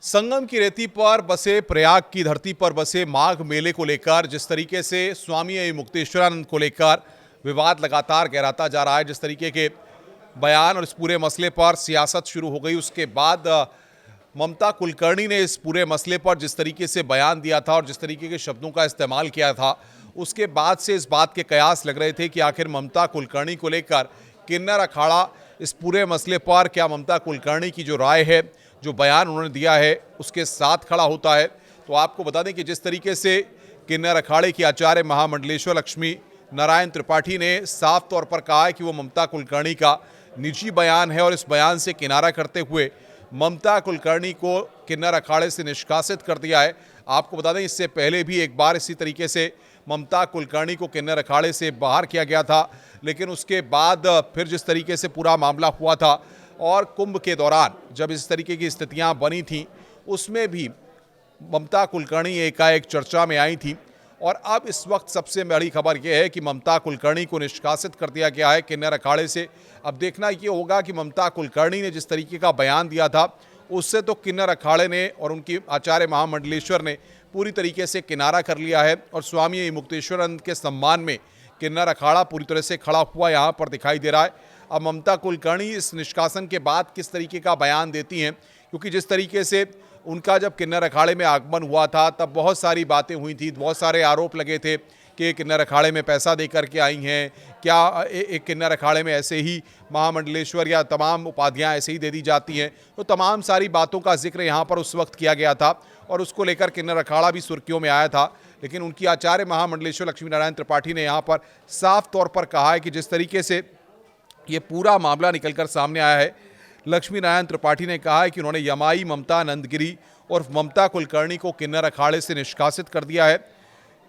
संगम की रेती पर बसे, प्रयाग की धरती पर बसे माघ मेले को लेकर जिस तरीके से स्वामी मुक्तेश्वरानंद को लेकर विवाद लगातार गहराता जा रहा है, जिस तरीके के बयान और इस पूरे मसले पर सियासत शुरू हो गई, उसके बाद ममता कुलकर्णी ने इस पूरे मसले पर जिस तरीके से बयान दिया था और जिस तरीके के शब्दों का इस्तेमाल किया था, उसके बाद से इस बात के कयास लग रहे थे कि आखिर ममता कुलकर्णी को लेकर किन्नर अखाड़ा इस पूरे मसले पर क्या ममता कुलकर्णी की जो राय है, जो बयान उन्होंने दिया है, उसके साथ खड़ा होता है। तो आपको बता दें कि जिस तरीके से किन्नर अखाड़े की आचार्य महामंडलेश्वर लक्ष्मी नारायण त्रिपाठी ने साफ तौर पर कहा है कि वो ममता कुलकर्णी का निजी बयान है और इस बयान से किनारा करते हुए ममता कुलकर्णी को किन्नर अखाड़े से निष्कासित कर दिया है। आपको बता दें, इससे पहले भी एक बार इसी तरीके से ममता कुलकर्णी को किन्नर अखाड़े से बाहर किया गया था, लेकिन उसके बाद फिर जिस तरीके से पूरा मामला हुआ था और कुंभ के दौरान जब इस तरीके की स्थितियां बनी थीं, उसमें भी ममता कुलकर्णी एकाएक चर्चा में आई थी। और अब इस वक्त सबसे बड़ी खबर यह है कि ममता कुलकर्णी को निष्कासित कर दिया गया है किन्नर अखाड़े से। अब देखना ये होगा कि ममता कुलकर्णी ने जिस तरीके का बयान दिया था, उससे तो किन्नर अखाड़े ने और उनकी आचार्य महामंडलेश्वर ने पूरी तरीके से किनारा कर लिया है और स्वामी मुक्तेश्वरानंद के सम्मान में किन्नर अखाड़ा पूरी तरह से खड़ा हुआ यहाँ पर दिखाई दे रहा है। अब ममता कुलकर्णी इस निष्कासन के बाद किस तरीके का बयान देती हैं, क्योंकि जिस तरीके से उनका जब किन्नर अखाड़े में आगमन हुआ था तब बहुत सारी बातें हुई थी, बहुत सारे आरोप लगे थे कि किन्नर अखाड़े में पैसा दे करके आई हैं, क्या एक किन्नर अखाड़े में ऐसे ही महामंडलेश्वर या तमाम उपाधियां ऐसे ही दे दी जाती हैं। तो तमाम सारी बातों का जिक्र यहाँ पर उस वक्त किया गया था और उसको लेकर किन्नर अखाड़ा भी सुर्खियों में आया था। लेकिन उनकी आचार्य महामंडलेश्वर लक्ष्मी नारायण त्रिपाठी ने यहाँ पर साफ तौर पर कहा है कि जिस तरीके से ये पूरा मामला निकलकर सामने आया है, लक्ष्मी नारायण त्रिपाठी ने कहा है कि उन्होंने यमाई ममता नंदगिरी और ममता कुलकर्णी को किन्नर अखाड़े से निष्कासित कर दिया है।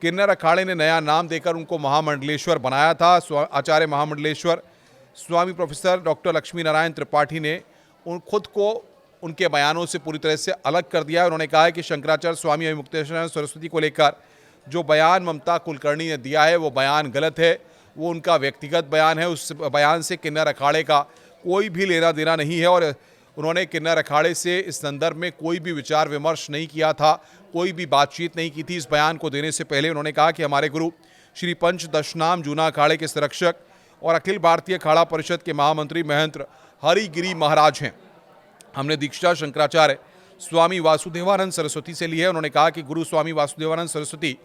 किन्नर अखाड़े ने नया नाम देकर उनको महामंडलेश्वर बनाया था। आचार्य महामंडलेश्वर स्वामी प्रोफेसर डॉक्टर लक्ष्मी नारायण त्रिपाठी ने खुद को उनके बयानों से पूरी तरह से अलग कर दिया है। उन्होंने कहा है कि शंकराचार्य स्वामी मुक्तेश्वरानंद सरस्वती को लेकर जो बयान ममता कुलकर्णी ने दिया है वो बयान गलत है, वो उनका व्यक्तिगत बयान है। उस बयान से किन्नर अखाड़े का कोई भी लेना देना नहीं है और उन्होंने किन्नर अखाड़े से इस संदर्भ में कोई भी विचार विमर्श नहीं किया था, कोई भी बातचीत नहीं की थी। इस बयान को देने से पहले उन्होंने कहा कि हमारे गुरु श्री पंच दशनाम जूना अखाड़े के संरक्षक और अखिल भारतीय अखाड़ा परिषद के महामंत्री महंत हरिगिरी महाराज हैं। हमने दीक्षा शंकराचार्य स्वामी वासुदेवानंद सरस्वती से ली है। उन्होंने कहा कि गुरु स्वामी वासुदेवानंद सरस्वती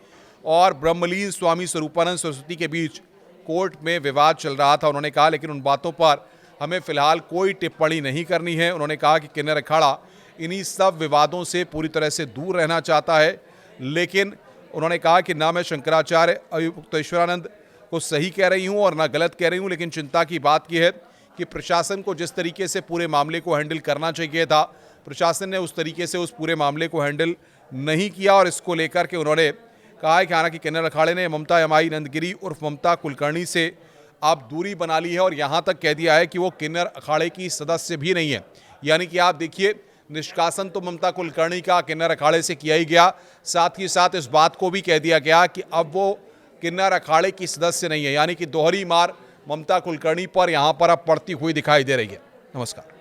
और ब्रह्मलीन स्वामी स्वरूपानंद सरस्वती के बीच कोर्ट में विवाद चल रहा था। उन्होंने कहा लेकिन उन बातों पर हमें फिलहाल कोई टिप्पणी नहीं करनी है। उन्होंने कहा कि किन्नर अखाड़ा इन्हीं सब विवादों से पूरी तरह से दूर रहना चाहता है, लेकिन उन्होंने कहा कि ना मैं शंकराचार्य मुक्तेश्वरानंद को सही कह रही हूँ और ना गलत कह रही हूँ, लेकिन चिंता की बात यह है कि प्रशासन को जिस तरीके से पूरे मामले को हैंडल करना चाहिए था, प्रशासन ने उस तरीके से उस पूरे मामले को हैंडल नहीं किया। और इसको लेकर के उन्होंने कहा है कि हालांकि किन्नर अखाड़े ने ममता यमाई नंदगिरी उर्फ ममता कुलकर्णी से आप दूरी बना ली है और यहाँ तक कह दिया है कि वो किन्नर अखाड़े की सदस्य भी नहीं है। यानी कि आप देखिए, निष्कासन तो ममता कुलकर्णी का किन्नर अखाड़े से किया ही गया, साथ ही साथ इस बात को भी कह दिया गया कि अब वो किन्नर अखाड़े की सदस्य नहीं है। यानी कि दोहरी मार ममता कुलकर्णी पर यहाँ पर अब पड़ती हुई दिखाई दे रही है। नमस्कार।